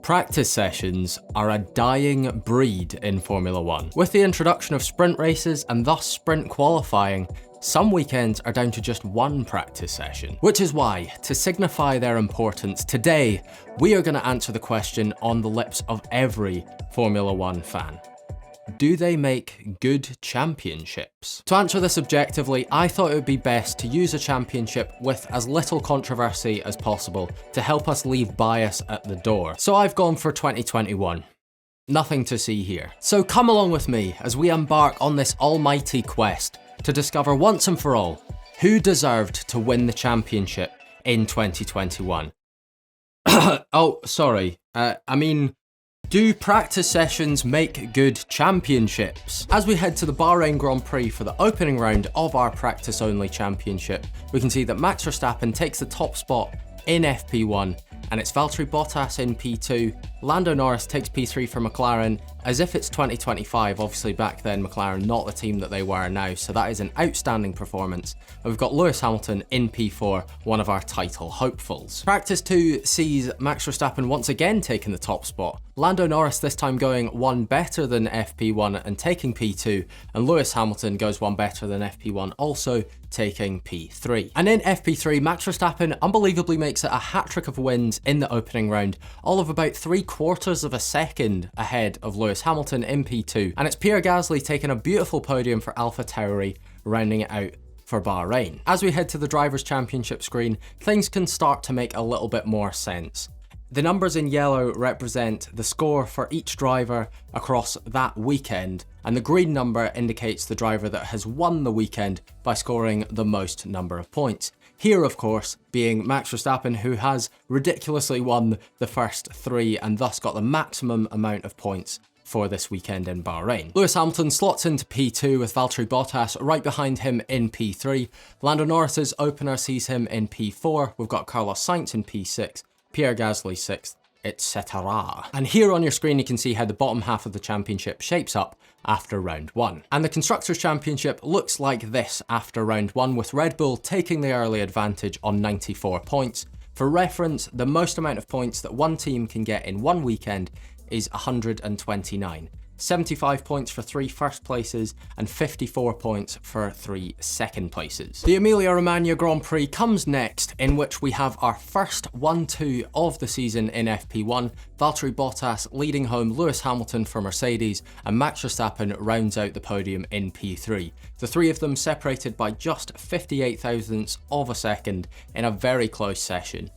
Practice sessions are a dying breed in Formula One. With the introduction of sprint races and thus sprint qualifying, some weekends are down to just one practice session. Which is why, to signify their importance, today we are going to answer the question on the lips of every Formula One fan. Do they make good championships? To answer this objectively, I thought it would be best to use a championship with as little controversy as possible to help us leave bias at the door. So I've gone for 2021. Nothing to see here. So come along with me as we embark on this almighty quest to discover once and for all who deserved to win the championship in 2021. Oh, sorry. Do practice sessions make good championships? As we head to the Bahrain Grand Prix for the opening round of our practice-only championship, we can see that Max Verstappen takes the top spot in FP1, and it's Valtteri Bottas in P2. Lando Norris takes P3 for McLaren, as if it's 2025. Obviously back then McLaren not the team that they were now, so that is an outstanding performance. And we've got Lewis Hamilton in P4, one of our title hopefuls. Practice 2 sees Max Verstappen once again taking the top spot. Lando Norris this time going one better than FP1 and taking P2, and Lewis Hamilton goes one better than FP1, also taking P3. And in FP3, Max Verstappen unbelievably makes it a hat-trick of wins in the opening round, all of about 3/4 of a second ahead of Lewis Hamilton in P2, and it's Pierre Gasly taking a beautiful podium for AlphaTauri, rounding it out for Bahrain. As we head to the Drivers' Championship screen, things can start to make a little bit more sense. The numbers in yellow represent the score for each driver across that weekend, and the green number indicates the driver that has won the weekend by scoring the most number of points. Here, of course, being Max Verstappen, who has ridiculously won the first 3 and thus got the maximum amount of points for this weekend in Bahrain. Lewis Hamilton slots into P2 with Valtteri Bottas right behind him in P3. Lando Norris's opener sees him in P4. We've got Carlos Sainz in P6. Pierre Gasly 6th, etc. And here on your screen you can see how the bottom half of the championship shapes up after round 1. And the Constructors' Championship looks like this after round 1, with Red Bull taking the early advantage on 94 points. For reference, the most amount of points that one team can get in one weekend is 129. 75 points for 3 first places and 54 points for 3 second places. The Emilia-Romagna Grand Prix comes next, in which we have our first 1-2 of the season in FP1. Valtteri Bottas leading home Lewis Hamilton for Mercedes, and Max Verstappen rounds out the podium in P3. The three of them separated by just 58 thousandths of a second in a very close session.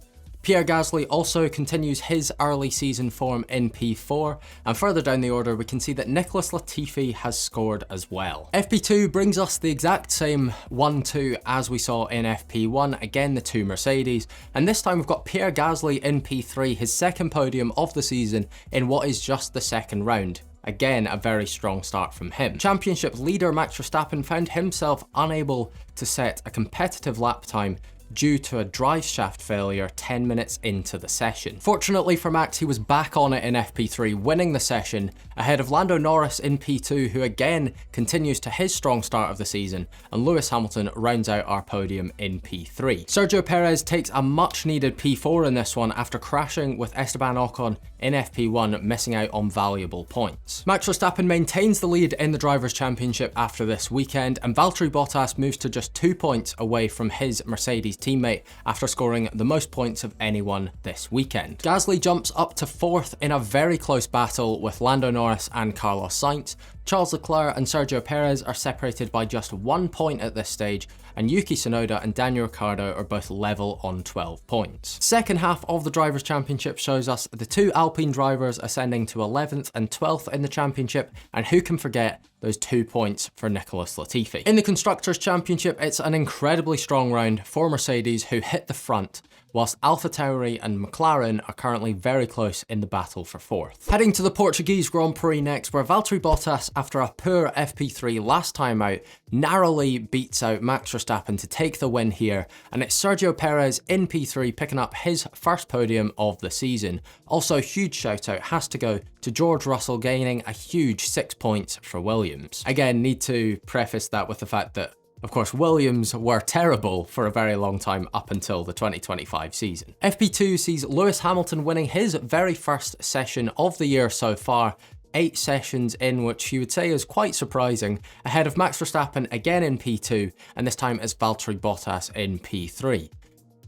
Pierre Gasly also continues his early season form in P4, and further down the order we can see that Nicholas Latifi has scored as well. FP2 brings us the exact same 1-2 as we saw in FP1, again the 2 Mercedes, and this time we've got Pierre Gasly in P3, his second podium of the season in what is just the second round. Again, a very strong start from him. Championship leader Max Verstappen found himself unable to set a competitive lap time due to a drive shaft failure 10 minutes into the session. Fortunately for Max, he was back on it in FP3, winning the session ahead of Lando Norris in P2, who again continues to his strong start of the season, and Lewis Hamilton rounds out our podium in P3. Sergio Perez takes a much needed P4 in this one after crashing with Esteban Ocon in FP1, missing out on valuable points. Max Verstappen maintains the lead in the Drivers' Championship after this weekend, and Valtteri Bottas moves to just 2 points away from his Mercedes teammate after scoring the most points of anyone this weekend. Gasly jumps up to 4th in a very close battle with Lando Norris and Carlos Sainz. Charles Leclerc and Sergio Perez are separated by just 1 point at this stage, and Yuki Tsunoda and Daniel Ricciardo are both level on 12 points. Second half of the Drivers' Championship shows us the 2 Alpine drivers ascending to 11th and 12th in the championship, and who can forget those 2 points for Nicholas Latifi. In the Constructors' Championship, it's an incredibly strong round for Mercedes, who hit the front, whilst AlphaTauri and McLaren are currently very close in the battle for 4th. Heading to the Portuguese Grand Prix next, where Valtteri Bottas, after a poor FP3 last time out, narrowly beats out Max Verstappen to take the win here, and it's Sergio Perez in P3 picking up his first podium of the season. Also, huge shout out has to go to George Russell, gaining a huge 6 points for Williams. Again, need to preface that with the fact that Of course, Williams were terrible for a very long time up until the 2025 season. FP2 sees Lewis Hamilton winning his very first session of the year so far, 8 sessions in, which you would say is quite surprising, ahead of Max Verstappen again in P2, and this time as Valtteri Bottas in P3.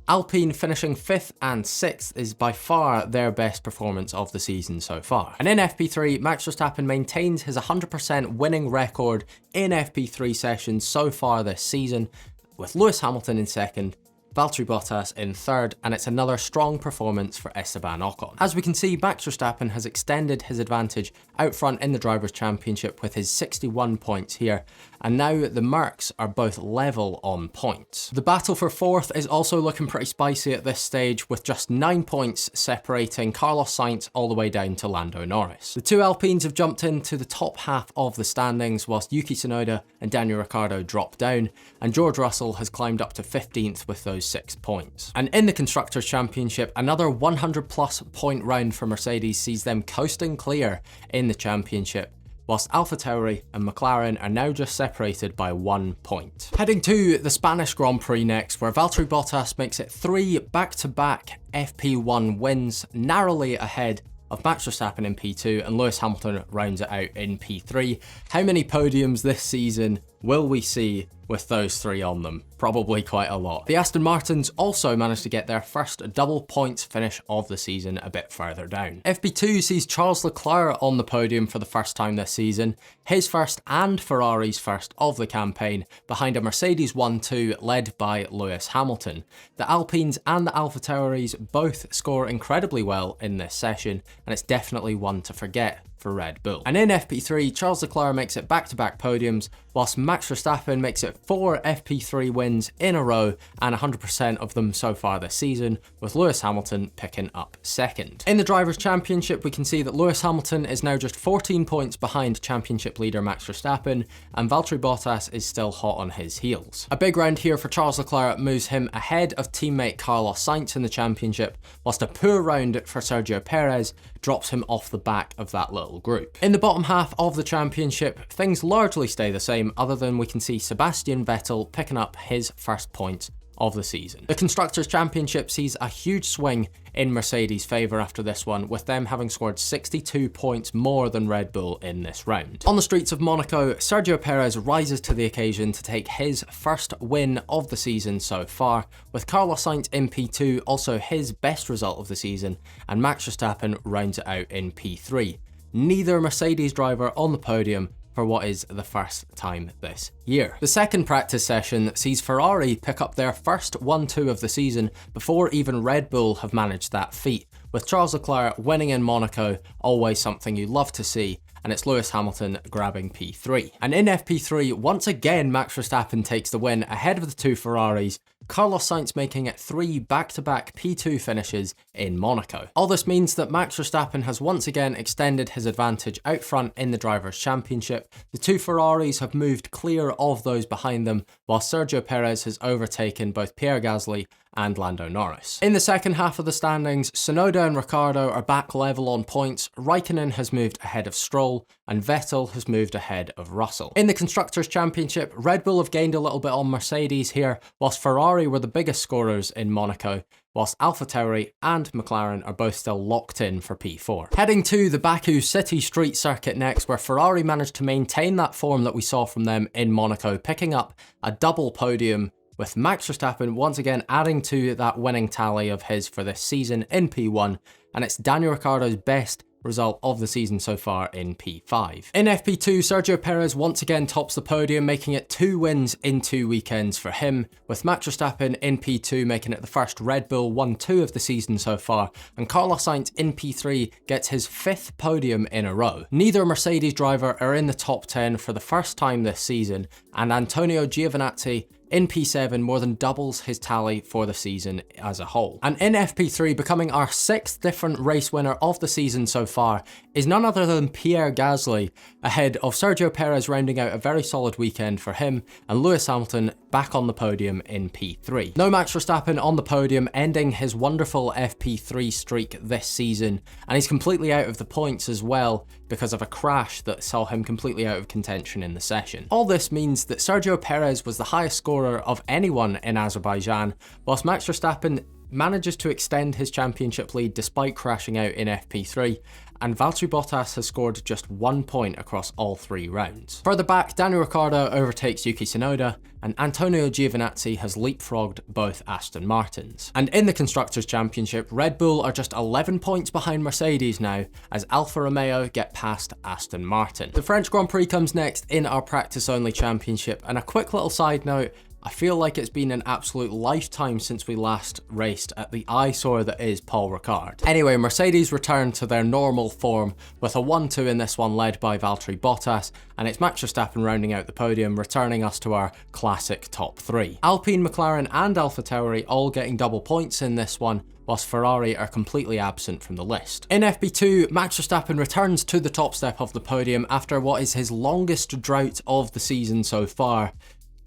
Alpine finishing 5th and 6th is by far their best performance of the season so far. And in FP3, Max Verstappen maintains his 100% winning record in FP3 sessions so far this season, with Lewis Hamilton in 2nd, Valtteri Bottas in 3rd, and it's another strong performance for Esteban Ocon. As we can see, Max Verstappen has extended his advantage out front in the Drivers' Championship with his 61 points here, and now the Mercs are both level on points. The battle for 4th is also looking pretty spicy at this stage, with just 9 points separating Carlos Sainz all the way down to Lando Norris. The two Alpines have jumped into the top half of the standings, whilst Yuki Tsunoda and Daniel Ricciardo drop down, and George Russell has climbed up to 15th with those 6 points. And in the Constructors' Championship, another 100+ point round for Mercedes sees them coasting clear in the championship, whilst AlphaTauri and McLaren are now just separated by 1 point. Heading to the Spanish Grand Prix next, where Valtteri Bottas makes it 3 back-to-back FP1 wins, narrowly ahead of Max Verstappen in P2, and Lewis Hamilton rounds it out in P3. How many podiums this season will we see with those 3 on them? Probably quite a lot. The Aston Martins also managed to get their first double points finish of the season a bit further down. FP2 sees Charles Leclerc on the podium for the first time this season, his first and Ferrari's first of the campaign, behind a Mercedes 1-2 led by Lewis Hamilton. The Alpines and the AlphaTauris both score incredibly well in this session, and it's definitely one to forget for Red Bull. And in FP3, Charles Leclerc makes it back-to-back podiums, whilst Max Verstappen makes it 4 FP3 wins in a row, and 100% of them so far this season, with Lewis Hamilton picking up 2nd. In the Drivers' Championship, we can see that Lewis Hamilton is now just 14 points behind championship leader Max Verstappen, and Valtteri Bottas is still hot on his heels. A big round here for Charles Leclerc moves him ahead of teammate Carlos Sainz in the championship, whilst a poor round for Sergio Perez drops him off the back of that little group. In the bottom half of the championship, things largely stay the same, other than we can see Sebastian Vettel picking up his first point of the season. The Constructors' Championship sees a huge swing in Mercedes' favour after this one, with them having scored 62 points more than Red Bull in this round. On the streets of Monaco, Sergio Perez rises to the occasion to take his first win of the season so far, with Carlos Sainz in P2 also his best result of the season, and Max Verstappen rounds it out in P3. Neither Mercedes driver on the podium for what is the first time this year. The second practice session sees Ferrari pick up their first 1-2 of the season before even Red Bull have managed that feat, with Charles Leclerc winning in Monaco, always something you love to see, and it's Lewis Hamilton grabbing P3. And in FP3, once again Max Verstappen takes the win ahead of the 2 Ferraris, Carlos Sainz making it 3 back-to-back P2 finishes in Monaco. All this means that Max Verstappen has once again extended his advantage out front in the Drivers' Championship. The 2 Ferraris have moved clear of those behind them, while Sergio Perez has overtaken both Pierre Gasly and Lando Norris. In the second half of the standings, Tsunoda and Ricciardo are back level on points, Raikkonen has moved ahead of Stroll, and Vettel has moved ahead of Russell. In the Constructors' Championship, Red Bull have gained a little bit on Mercedes here, whilst Ferrari were the biggest scorers in Monaco, whilst AlphaTauri and McLaren are both still locked in for P4. Heading to the Baku City Street Circuit next, where Ferrari managed to maintain that form that we saw from them in Monaco, picking up a double podium, with Max Verstappen once again adding to that winning tally of his for this season in P1, and it's Daniel Ricciardo's best result of the season so far in P5. In FP2, Sergio Perez once again tops the podium, making it 2 wins in 2 weekends for him, with Max Verstappen in P2 making it the first Red Bull 1-2 of the season so far, and Carlos Sainz in P3 gets his 5th podium in a row. Neither Mercedes driver are in the top 10 for the first time this season, and Antonio Giovinazzi in P7 more than doubles his tally for the season as a whole. And in FP3, becoming our 6th different race winner of the season so far is none other than Pierre Gasly, ahead of Sergio Perez rounding out a very solid weekend for him, and Lewis Hamilton back on the podium in P3. No Max Verstappen on the podium, ending his wonderful FP3 streak this season, and he's completely out of the points as well because of a crash that saw him completely out of contention in the session. All this means that Sergio Perez was the highest scorer of anyone in Azerbaijan, whilst Max Verstappen manages to extend his championship lead despite crashing out in FP3, and Valtteri Bottas has scored just 1 point across all 3 rounds. Further back, Daniel Ricciardo overtakes Yuki Tsunoda, and Antonio Giovinazzi has leapfrogged both Aston Martins. And in the Constructors' Championship, Red Bull are just 11 points behind Mercedes now, as Alfa Romeo get past Aston Martin. The French Grand Prix comes next in our practice-only championship, and a quick little side note, I feel like it's been an absolute lifetime since we last raced at the eyesore that is Paul Ricard. Anyway, Mercedes return to their normal form with a 1-2 in this one led by Valtteri Bottas, and it's Max Verstappen rounding out the podium, returning us to our classic top 3. Alpine, McLaren and AlphaTauri all getting double points in this one, whilst Ferrari are completely absent from the list. In FP2, Max Verstappen returns to the top step of the podium after what is his longest drought of the season so far,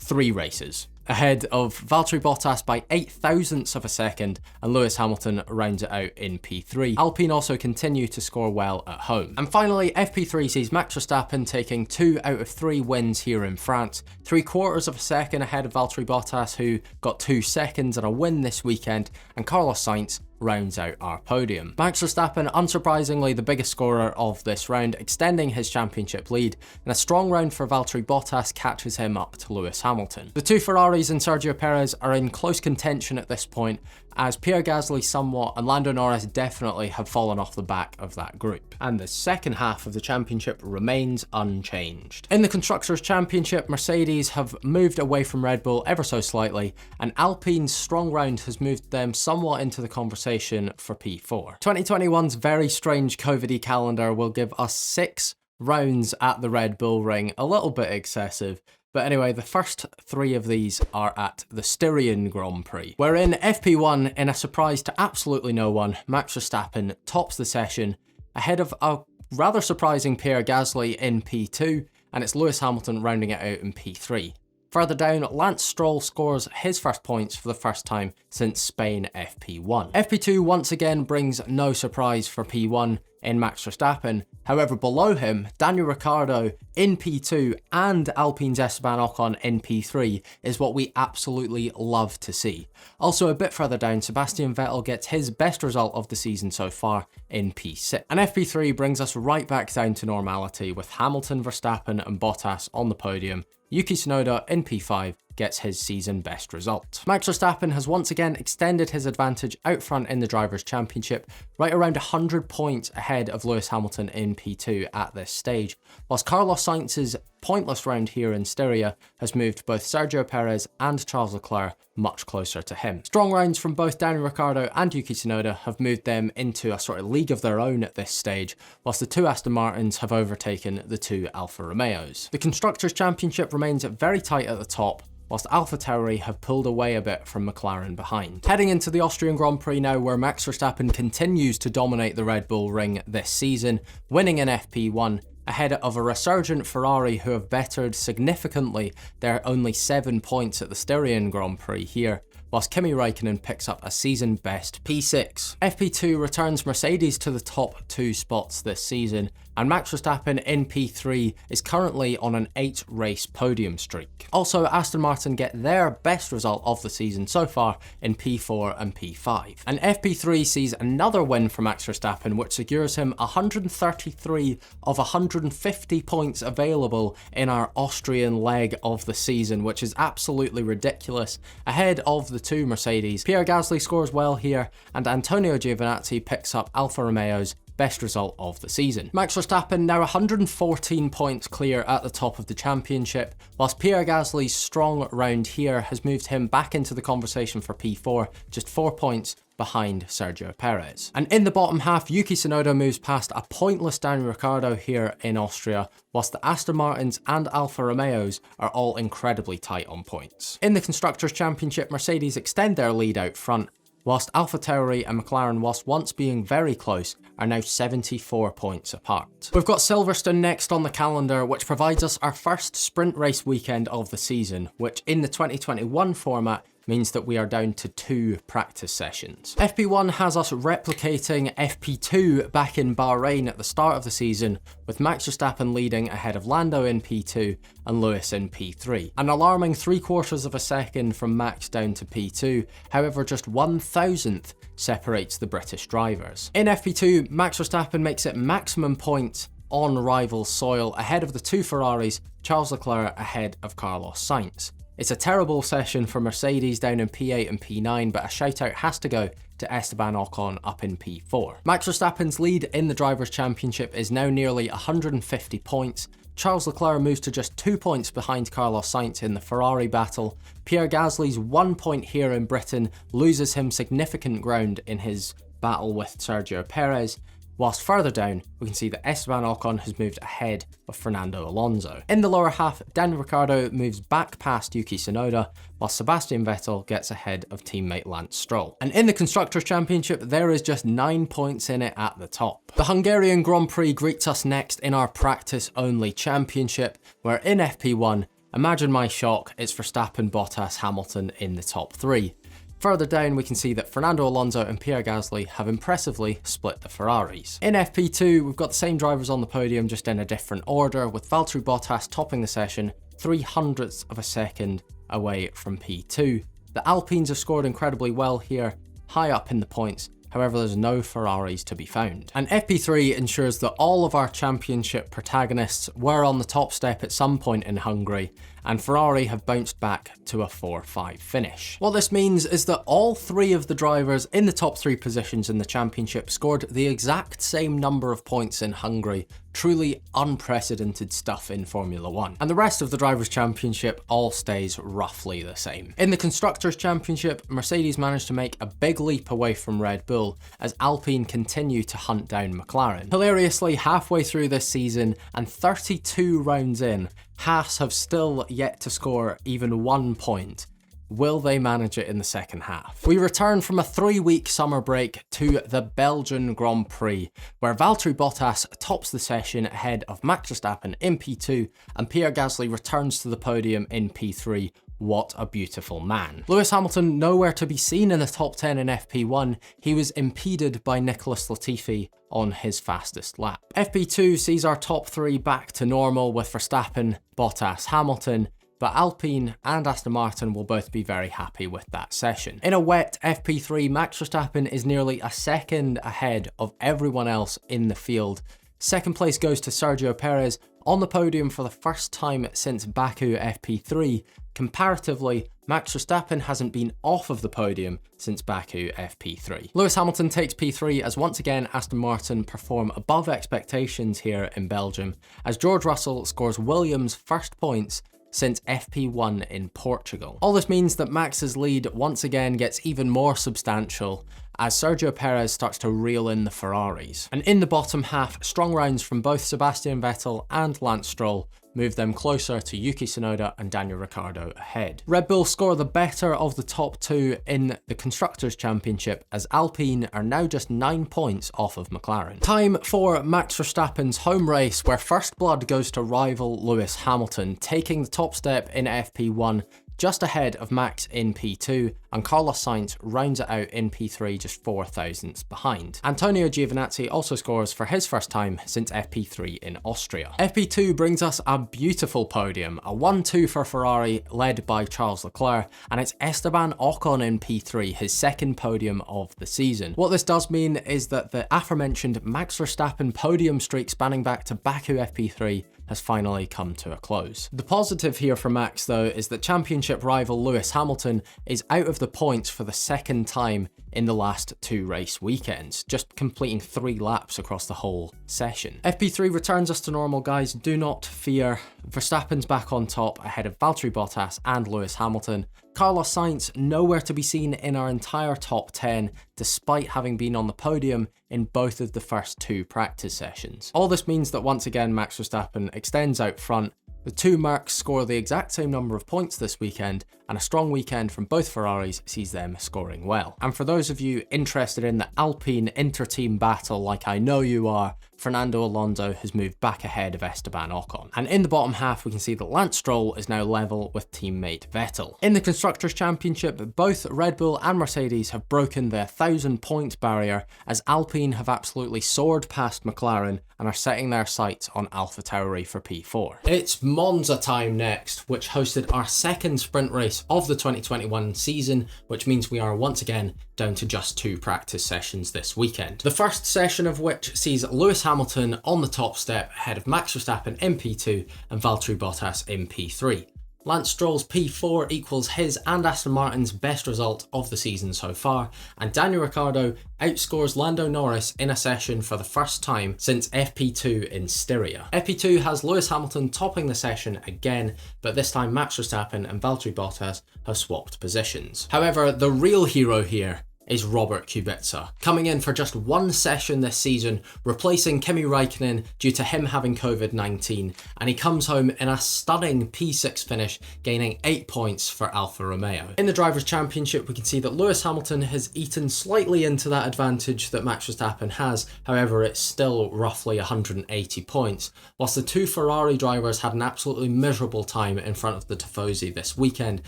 3 races, ahead of Valtteri Bottas by 0.08 of a second, and Lewis Hamilton rounds it out in P3. Alpine also continue to score well at home. And finally, FP3 sees Max Verstappen taking 2 out of 3 wins here in France, 3/4 of a second ahead of Valtteri Bottas, who got 2 seconds and a win this weekend, and Carlos Sainz rounds out our podium. Max Verstappen, unsurprisingly the biggest scorer of this round, extending his championship lead, and a strong round for Valtteri Bottas catches him up to Lewis Hamilton. The 2 Ferraris and Sergio Perez are in close contention at this point, as Pierre Gasly somewhat and Lando Norris definitely have fallen off the back of that group. And the second half of the championship remains unchanged. In the Constructors' Championship, Mercedes have moved away from Red Bull ever so slightly, and Alpine's strong round has moved them somewhat into the conversation for P4. 2021's very strange COVID calendar will give us 6 rounds at the Red Bull Ring, a little bit excessive. But anyway, the first 3 of these are at the Styrian Grand Prix, where in FP1, in a surprise to absolutely no one, Max Verstappen tops the session, ahead of a rather surprising Pierre Gasly in P2, and it's Lewis Hamilton rounding it out in P3. Further down, Lance Stroll scores his first points for the first time since Spain FP1. FP2 once again brings no surprise for P1 in Max Verstappen. However, below him, Daniel Ricciardo in P2 and Alpine's Esteban Ocon in P3 is what we absolutely love to see. Also, a bit further down, Sebastian Vettel gets his best result of the season so far in P6. And FP3 brings us right back down to normality with Hamilton, Verstappen and Bottas on the podium. Yuki Tsunoda in P5 gets his season best result. Max Verstappen has once again extended his advantage out front in the Drivers' Championship, right around 100 points ahead of Lewis Hamilton in P2 at this stage, whilst Carlos Sainz's pointless round here in Styria has moved both Sergio Perez and Charles Leclerc much closer to him. Strong rounds from both Daniel Ricciardo and Yuki Tsunoda have moved them into a sort of league of their own at this stage, whilst the 2 Aston Martins have overtaken the 2 Alfa Romeos. The Constructors' Championship remains very tight at the top, whilst AlphaTauri have pulled away a bit from McLaren behind. Heading into the Austrian Grand Prix now, where Max Verstappen continues to dominate the Red Bull Ring this season, winning in FP1, ahead of a resurgent Ferrari who have bettered significantly their only 7 points at the Styrian Grand Prix here, whilst Kimi Räikkönen picks up a season best P6. FP2 returns Mercedes to the top 2 spots this season, and Max Verstappen in P3 is currently on an 8-race podium streak. Also, Aston Martin get their best result of the season so far in P4 and P5. And FP3 sees another win for Max Verstappen, which secures him 133 of 150 points available in our Austrian leg of the season, which is absolutely ridiculous, ahead of the 2 Mercedes. Pierre Gasly scores well here, and Antonio Giovinazzi picks up Alfa Romeo's best result of the season. Max Verstappen now 114 points clear at the top of the championship, whilst Pierre Gasly's strong round here has moved him back into the conversation for P4, just 4 points behind Sergio Perez. And in the bottom half, Yuki Tsunoda moves past a pointless Daniel Ricciardo here in Austria, whilst the Aston Martins and Alfa Romeos are all incredibly tight on points. In the Constructors' Championship, Mercedes extend their lead out front, whilst AlphaTauri and McLaren, whilst once being very close, are now 74 points apart. We've got Silverstone next on the calendar, which provides us our first sprint race weekend of the season, which in the 2021 format means that we are down to 2 practice sessions. FP1 has us replicating FP2 back in Bahrain at the start of the season, with Max Verstappen leading ahead of Lando in P2 and Lewis in P3. An alarming 3/4 of a second from Max down to P2, however just 1,000th separates the British drivers. In FP2, Max Verstappen makes it maximum points on rival soil ahead of the 2 Ferraris, Charles Leclerc ahead of Carlos Sainz. It's a terrible session for Mercedes down in P8 and P9, but a shout out has to go to Esteban Ocon up in P4. Max Verstappen's lead in the Drivers' Championship is now nearly 150 points. Charles Leclerc moves to just 2 points behind Carlos Sainz in the Ferrari battle. Pierre Gasly's 1 point here in Britain loses him significant ground in his battle with Sergio Perez. Whilst further down, we can see that Esteban Ocon has moved ahead of Fernando Alonso. In the lower half, Daniel Ricciardo moves back past Yuki Tsunoda, while Sebastian Vettel gets ahead of teammate Lance Stroll. And in the Constructors' Championship, there is just 9 points in it at the top. The Hungarian Grand Prix greets us next in our practice-only championship, where in FP1, imagine my shock, it's Verstappen, Bottas, Hamilton in the top 3. Further down, we can see that Fernando Alonso and Pierre Gasly have impressively split the Ferraris. In FP2, we've got the same drivers on the podium, just in a different order, with Valtteri Bottas topping the session, 3/100ths of a second away from P2. The Alpines have scored incredibly well here, high up in the points. However, there's no Ferraris to be found. And FP3 ensures that all of our championship protagonists were on the top step at some point in Hungary, and Ferrari have bounced back to a 4-5 finish. What this means is that all 3 of the drivers in the top 3 positions in the championship scored the exact same number of points in Hungary. Truly unprecedented stuff in Formula 1. And the rest of the Drivers' Championship all stays roughly the same. In the Constructors' Championship, Mercedes managed to make a big leap away from Red Bull as Alpine continue to hunt down McLaren. Hilariously, halfway through this season and 32 rounds in, Haas have still yet to score even 1 point. Will they manage it in the second half? We return from a 3-week summer break to the Belgian Grand Prix, where Valtteri Bottas tops the session ahead of Max Verstappen in P2 and Pierre Gasly returns to the podium in P3. What a beautiful man. Lewis Hamilton nowhere to be seen in the top 10 in FP1. He was impeded by Nicholas Latifi on his fastest lap. FP2 sees our top 3 back to normal with Verstappen, Bottas, Hamilton, but Alpine and Aston Martin will both be very happy with that session. In a wet FP3, Max Verstappen is nearly a second ahead of everyone else in the field. Second place goes to Sergio Perez on the podium for the first time since Baku FP3. Comparatively, Max Verstappen hasn't been off of the podium since Baku FP3. Lewis Hamilton takes P3 as once again Aston Martin perform above expectations here in Belgium, as George Russell scores Williams' first points since FP1 in Portugal. All this means that Max's lead once again gets even more substantial as Sergio Perez starts to reel in the Ferraris. And in the bottom half, strong rounds from both Sebastian Vettel and Lance Stroll move them closer to Yuki Tsunoda and Daniel Ricciardo ahead. Red Bull score the better of the top 2 in the Constructors' Championship as Alpine are now just 9 points off of McLaren. Time for Max Verstappen's home race, where first blood goes to rival Lewis Hamilton, taking the top step in FP1 just ahead of Max in P2, and Carlos Sainz rounds it out in P3 just 4 thousandths behind. Antonio Giovinazzi also scores for his first time since FP3 in Austria. FP2 brings us a beautiful podium, a 1-2 for Ferrari led by Charles Leclerc, and it's Esteban Ocon in P3, his second podium of the season. What this does mean is that the aforementioned Max Verstappen podium streak spanning back to Baku FP3 has finally come to a close. The positive here for Max though is that championship rival Lewis Hamilton is out of the points for the second time in the last 2 race weekends, just completing 3 laps across the whole session. FP3 returns us to normal, guys, do not fear. Verstappen's back on top ahead of Valtteri Bottas and Lewis Hamilton. Carlos Sainz nowhere to be seen in our entire top 10, despite having been on the podium in both of the first 2 practice sessions. All this means that once again Max Verstappen extends out front, The two Mercs score the exact same number of points this weekend, and a strong weekend from both Ferraris sees them scoring well. And for those of you interested in the Alpine inter-team battle like I know you are, Fernando Alonso has moved back ahead of Esteban Ocon. And in the bottom half we can see that Lance Stroll is now level with teammate Vettel. In the Constructors' Championship, both Red Bull and Mercedes have broken the 1,000-point barrier, as Alpine have absolutely soared past McLaren and are setting their sights on AlphaTauri for P4. It's Monza time next, which hosted our second sprint race of the 2021 season, which means we are once again down to just 2 practice sessions this weekend. The first session of which sees Lewis Hamilton on the top step ahead of Max Verstappen in P2 and Valtteri Bottas in P3. Lance Stroll's P4 equals his and Aston Martin's best result of the season so far, and Daniel Ricciardo outscores Lando Norris in a session for the first time since FP2 in Styria. FP2 has Lewis Hamilton topping the session again, but this time Max Verstappen and Valtteri Bottas have swapped positions. However, the real hero here is Robert Kubica, coming in for just 1 session this season, replacing Kimi Räikkönen due to him having COVID-19, and he comes home in a stunning P6 finish, gaining 8 points for Alfa Romeo. In the Drivers' Championship, we can see that Lewis Hamilton has eaten slightly into that advantage that Max Verstappen has, however it's still roughly 180 points, whilst the 2 Ferrari drivers had an absolutely miserable time in front of the Tifosi this weekend,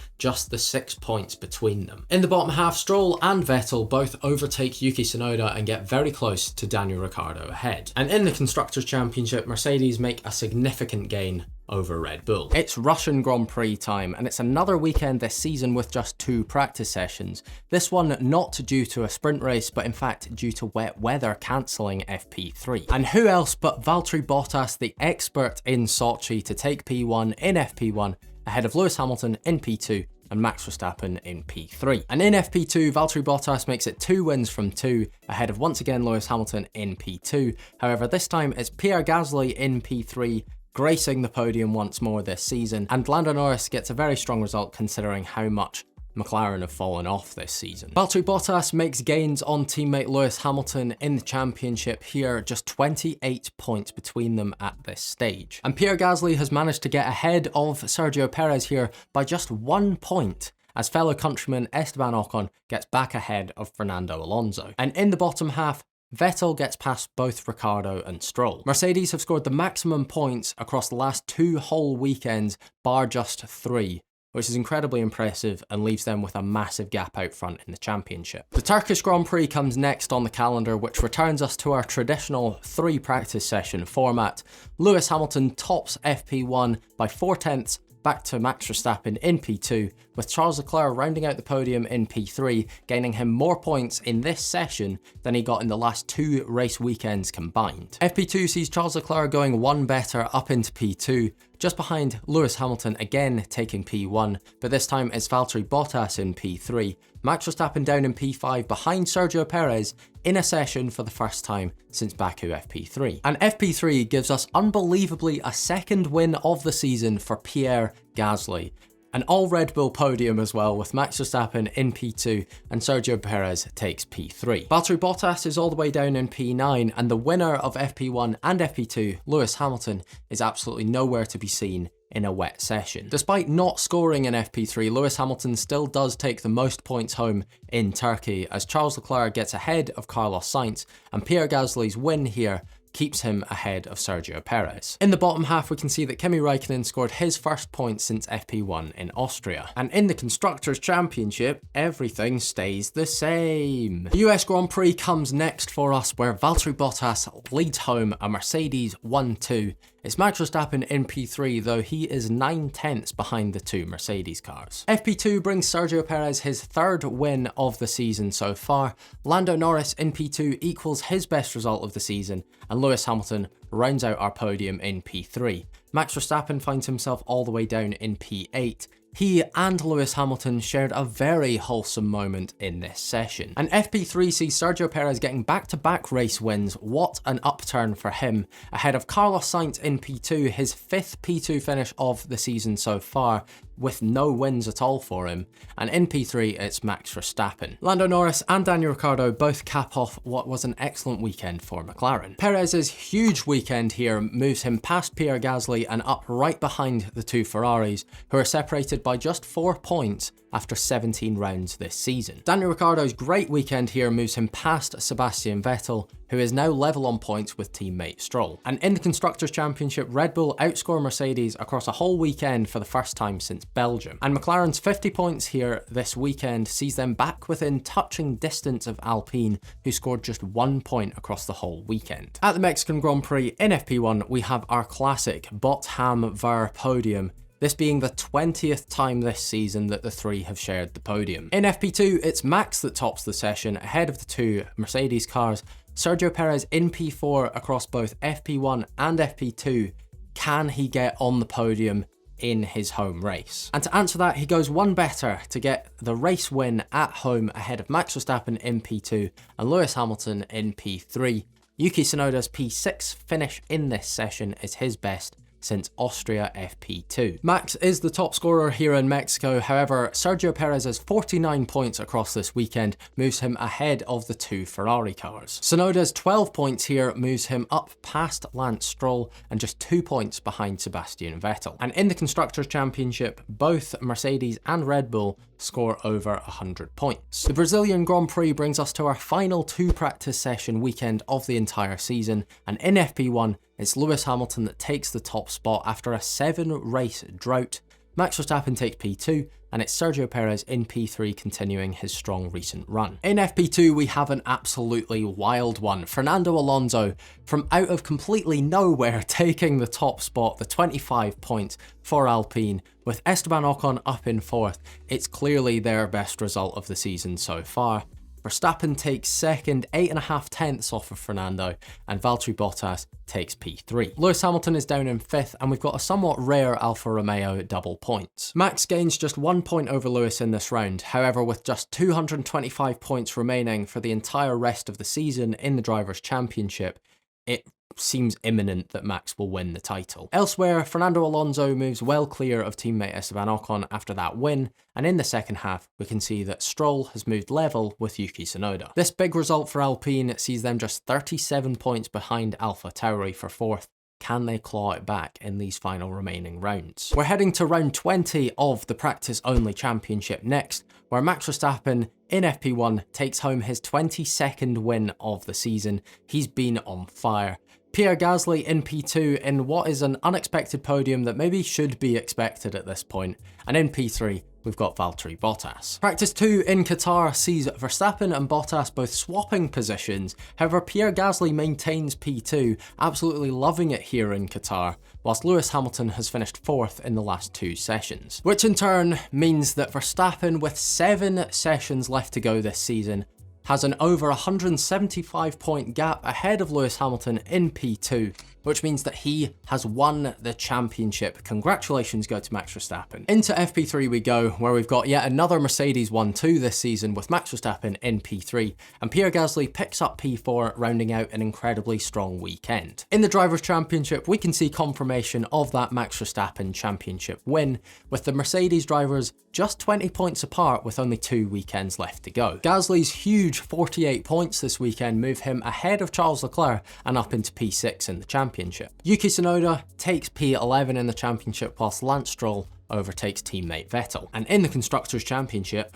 just the 6 points between them. In the bottom half, Stroll and Vettel both overtake Yuki Tsunoda and get very close to Daniel Ricciardo ahead. And in the Constructors' Championship, Mercedes make a significant gain over Red Bull. It's Russian Grand Prix time, and it's another weekend this season with just 2 practice sessions. This one not due to a sprint race, but in fact due to wet weather cancelling FP3. And who else but Valtteri Bottas, the expert in Sochi, to take P1 in FP1 ahead of Lewis Hamilton in P2 and Max Verstappen in P3. And in FP2, Valtteri Bottas makes it 2 wins from 2, ahead of once again Lewis Hamilton in P2. However, this time it's Pierre Gasly in P3, gracing the podium once more this season, and Lando Norris gets a very strong result considering how much McLaren have fallen off this season. Valtteri Bottas makes gains on teammate Lewis Hamilton in the championship here, just 28 points between them at this stage. And Pierre Gasly has managed to get ahead of Sergio Perez here by just 1 point, as fellow countryman Esteban Ocon gets back ahead of Fernando Alonso. And in the bottom half, Vettel gets past both Ricciardo and Stroll. Mercedes have scored the maximum points across the last 2 whole weekends, bar just 3. Which is incredibly impressive and leaves them with a massive gap out front in the championship. The Turkish Grand Prix comes next on the calendar, which returns us to our traditional 3 practice session format. Lewis Hamilton tops FP1 by 4/10 back to Max Verstappen in P2, with Charles Leclerc rounding out the podium in P3, gaining him more points in this session than he got in the last 2 race weekends combined. FP2 sees Charles Leclerc going 1 better up into P2, just behind Lewis Hamilton again taking P1, but this time it's Valtteri Bottas in P3. Max Verstappen down in P5 behind Sergio Perez in a session for the first time since Baku FP3. And FP3 gives us unbelievably a second win of the season for Pierre Gasly. An all Red Bull podium as well, with Max Verstappen in P2 and Sergio Perez takes P3. Valtteri Bottas is all the way down in P9, and the winner of FP1 and FP2, Lewis Hamilton, is absolutely nowhere to be seen in a wet session. Despite not scoring in FP3, Lewis Hamilton still does take the most points home in Turkey, as Charles Leclerc gets ahead of Carlos Sainz, and Pierre Gasly's win here keeps him ahead of Sergio Perez. In the bottom half, we can see that Kimi Räikkönen scored his first points since FP1 in Austria. And in the Constructors' Championship, everything stays the same. The US Grand Prix comes next for us, where Valtteri Bottas leads home a Mercedes 1-2. It's Max Verstappen in P3, though he is 9/10 behind the 2 Mercedes cars. FP2 brings Sergio Perez his 3rd win of the season so far. Lando Norris in P2 equals his best result of the season, and Lewis Hamilton rounds out our podium in P3. Max Verstappen finds himself all the way down in P8, he and Lewis Hamilton shared a very wholesome moment in this session. And FP3 sees Sergio Perez getting back-to-back race wins. What an upturn for him, ahead of Carlos Sainz in P2, his 5th P2 finish of the season so far, with no wins at all for him, and in P3 it's Max Verstappen. Lando Norris and Daniel Ricciardo both cap off what was an excellent weekend for McLaren. Perez's huge weekend here moves him past Pierre Gasly and up right behind the two Ferraris, who are separated by just 4 points after 17 rounds this season. Daniel Ricciardo's great weekend here moves him past Sebastian Vettel, who is now level on points with teammate Stroll. And in the Constructors' Championship, Red Bull outscore Mercedes across a whole weekend for the first time since Belgium. And McLaren's 50 points here this weekend sees them back within touching distance of Alpine, who scored just 1 point across the whole weekend. At the Mexican Grand Prix in FP1, we have our classic Bottas-Ham-Ver podium, this being the 20th time this season that the three have shared the podium. In FP2, it's Max that tops the session ahead of the two Mercedes cars. Sergio Perez in P4 across both FP1 and FP2. Can he get on the podium in his home race? And to answer that, he goes one better to get the race win at home ahead of Max Verstappen in P2 and Lewis Hamilton in P3. Yuki Tsunoda's P6 finish in this session is his best since Austria FP2. Max is the top scorer here in Mexico, however, Sergio Perez's 49 points across this weekend moves him ahead of the two Ferrari cars. Tsunoda's 12 points here moves him up past Lance Stroll and just 2 points behind Sebastian Vettel. And in the Constructors' Championship, both Mercedes and Red Bull score over 100 points. The Brazilian Grand Prix brings us to our final 2 practice session weekend of the entire season, and in FP1, it's Lewis Hamilton that takes the top spot after a 7-race drought. Max Verstappen takes P2, and it's Sergio Perez in P3 continuing his strong recent run. In FP2, we have an absolutely wild one. Fernando Alonso, from out of completely nowhere, taking the top spot, the 25 points for Alpine, with Esteban Ocon up in 4th. It's clearly their best result of the season so far. Verstappen takes 2nd, 8.5 tenths off of Fernando, and Valtteri Bottas takes P3. Lewis Hamilton is down in 5th, and we've got a somewhat rare Alfa Romeo double points. Max gains just 1 point over Lewis in this round, however, with just 225 points remaining for the entire rest of the season in the Drivers' Championship, it seems imminent that Max will win the title. Elsewhere, Fernando Alonso moves well clear of teammate Esteban Ocon after that win, and in the second half we can see that Stroll has moved level with Yuki Tsunoda. This big result for Alpine sees them just 37 points behind AlphaTauri for 4th. Can they claw it back in these final remaining rounds? We're heading to round 20 of the practice-only championship next, where Max Verstappen in FP1 takes home his 22nd win of the season. He's been on fire. Pierre Gasly in P2 in what is an unexpected podium that maybe should be expected at this point, and in P3 we've got Valtteri Bottas. Practice 2 in Qatar sees Verstappen and Bottas both swapping positions, however Pierre Gasly maintains P2, absolutely loving it here in Qatar, whilst Lewis Hamilton has finished 4th in the last 2 sessions. Which in turn means that Verstappen, with 7 sessions left to go this season, has an over 175 point gap ahead of Lewis Hamilton in P2, which means that he has won the championship. Congratulations go to Max Verstappen. Into FP3 we go, where we've got yet another Mercedes 1-2 this season with Max Verstappen in P3, and Pierre Gasly picks up P4, rounding out an incredibly strong weekend. In the Drivers' Championship, we can see confirmation of that Max Verstappen championship win, with the Mercedes drivers just 20 points apart with only 2 weekends left to go. Gasly's huge 48 points this weekend move him ahead of Charles Leclerc and up into P6 in the championship. Yuki Tsunoda takes P11 in the championship, whilst Lance Stroll overtakes teammate Vettel. And in the Constructors' Championship,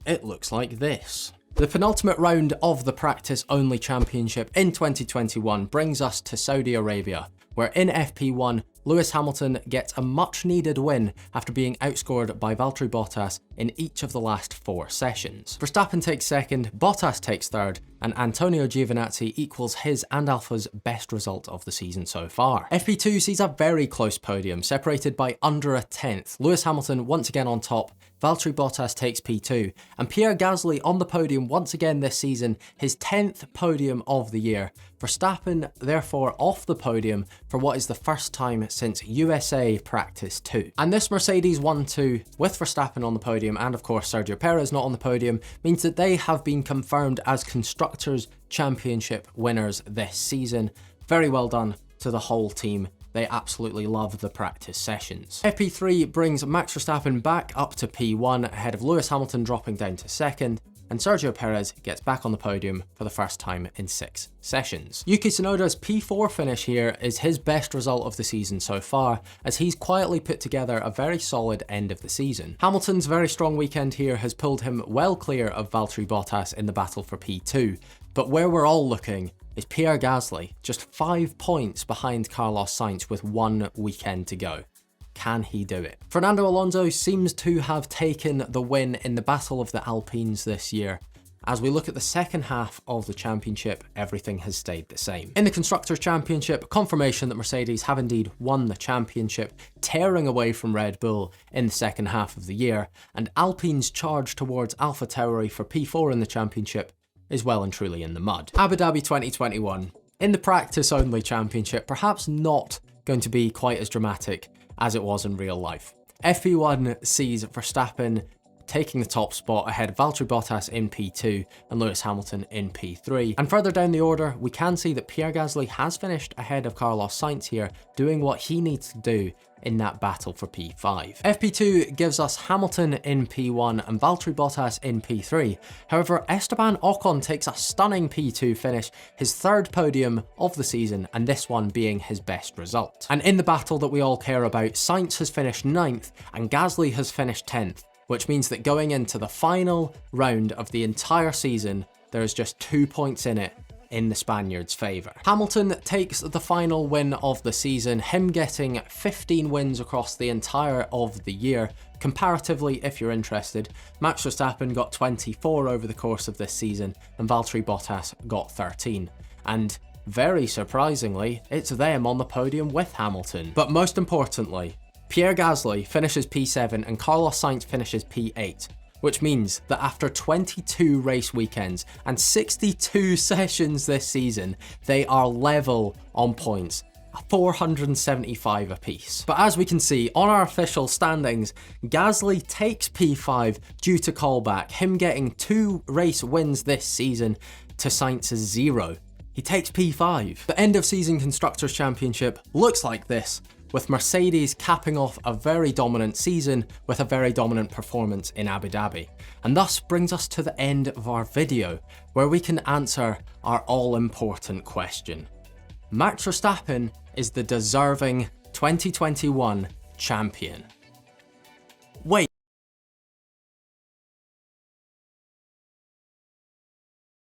it looks like this. The penultimate round of the practice-only championship in 2021 brings us to Saudi Arabia, where in FP1, Lewis Hamilton gets a much-needed win after being outscored by Valtteri Bottas in each of the last 4 sessions. Verstappen takes 2nd, Bottas takes 3rd, and Antonio Giovinazzi equals his and Alfa's best result of the season so far. FP2 sees a very close podium, separated by under a tenth. Lewis Hamilton once again on top, Valtteri Bottas takes P2, and Pierre Gasly on the podium once again this season, his 10th podium of the year. Verstappen therefore off the podium for what is the first time since USA Practice 2. And this Mercedes 1-2 with Verstappen on the podium and of course Sergio Perez not on the podium means that they have been confirmed as Constructors' Championship winners this season. Very well done to the whole team. They absolutely love the practice sessions. FP3 brings Max Verstappen back up to P1 ahead of Lewis Hamilton dropping down to second, and Sergio Perez gets back on the podium for the first time in 6 sessions. Yuki Tsunoda's P4 finish here is his best result of the season so far, as he's quietly put together a very solid end of the season. Hamilton's very strong weekend here has pulled him well clear of Valtteri Bottas in the battle for P2, but where we're all looking is Pierre Gasly, just 5 points behind Carlos Sainz with 1 weekend to go. Can he do it? Fernando Alonso seems to have taken the win in the Battle of the Alpines this year. As we look at the second half of the championship, everything has stayed the same. In the Constructors' Championship, confirmation that Mercedes have indeed won the championship, tearing away from Red Bull in the second half of the year, and Alpine's charge towards AlphaTauri for P4 in the championship is well and truly in the mud. Abu Dhabi 2021. In the practice-only championship, perhaps not going to be quite as dramatic as it was in real life. FP1 sees Verstappen taking the top spot ahead of Valtteri Bottas in P2 and Lewis Hamilton in P3. And further down the order, we can see that Pierre Gasly has finished ahead of Carlos Sainz here, doing what he needs to do in that battle for P5. FP2 gives us Hamilton in P1 and Valtteri Bottas in P3. However, Esteban Ocon takes a stunning P2 finish, his 3rd podium of the season, and this one being his best result. And in the battle that we all care about, Sainz has finished 9th and Gasly has finished 10th, which means that going into the final round of the entire season, there is just 2 points in it in the Spaniards' favour. Hamilton takes the final win of the season, him getting 15 wins across the entire of the year. Comparatively, if you're interested, Max Verstappen got 24 over the course of this season and Valtteri Bottas got 13. And very surprisingly, it's them on the podium with Hamilton. But most importantly, Pierre Gasly finishes P7 and Carlos Sainz finishes P8. Which means that after 22 race weekends and 62 sessions this season, they are level on points, 475 apiece. But as we can see on our official standings, Gasly takes P5 due to callback, him getting 2 race wins this season to Sainz's 0. He takes P5. The end of season Constructors' Championship looks like this, with Mercedes capping off a very dominant season with a very dominant performance in Abu Dhabi. And thus brings us to the end of our video, where we can answer our all-important question. Max Verstappen is the deserving 2021 champion.